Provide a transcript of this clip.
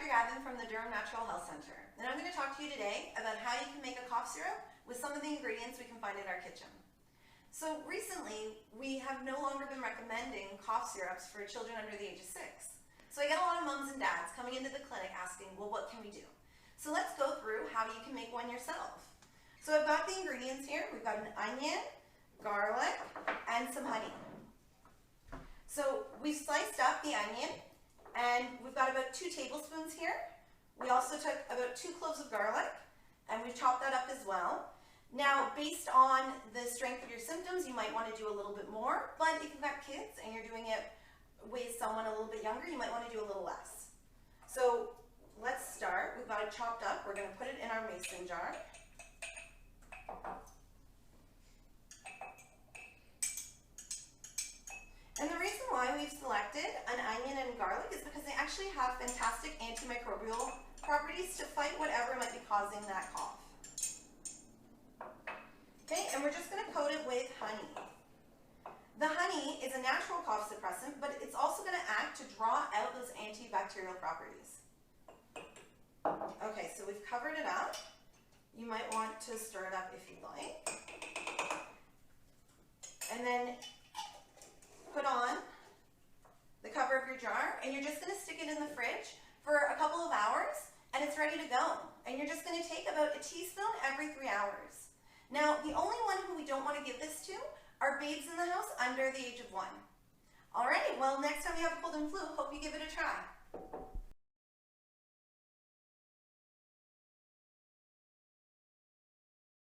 Dr. Gavin from the Durham Natural Health Center, and I'm going to talk to you today about how you can make a cough syrup with some of the ingredients we can find in our kitchen. So recently, we have no longer been recommending cough syrups for children under the age of 6. So I get a lot of moms and dads coming into the clinic asking, well, what can we do? So let's go through how you can make one yourself. So I've got the ingredients here. We've got an onion, garlic, and some honey. So we've sliced up the onion, and we've got about 2 tablespoons here. We also took about 2 cloves of garlic, and we've chopped that up as well. Now, based on the strength of your symptoms, you might want to do a little bit more, but if you've got kids and you're doing it with someone a little bit younger, you might want to do a little less. So let's start. We've got it chopped up. We're going to put it in our mason jar. And the reason why we've selected an onion and garlic is because they actually have fantastic antimicrobial properties to fight whatever might be causing that cough. Okay, and we're just going to coat it with honey. The honey is a natural cough suppressant, but it's also going to act to draw out those antibacterial properties. Okay, so we've covered it up. You might want to stir it up if you'd like. And then put on the cover of your jar, and you're just going to stick it in the fridge for a couple of hours, and it's ready to go. And you're just going to take about a teaspoon every 3 hours. Now, the only one who we don't want to give this to are babes in the house under the age of 1. Alrighty, well, next time you have a cold and flu, hope you give it a try.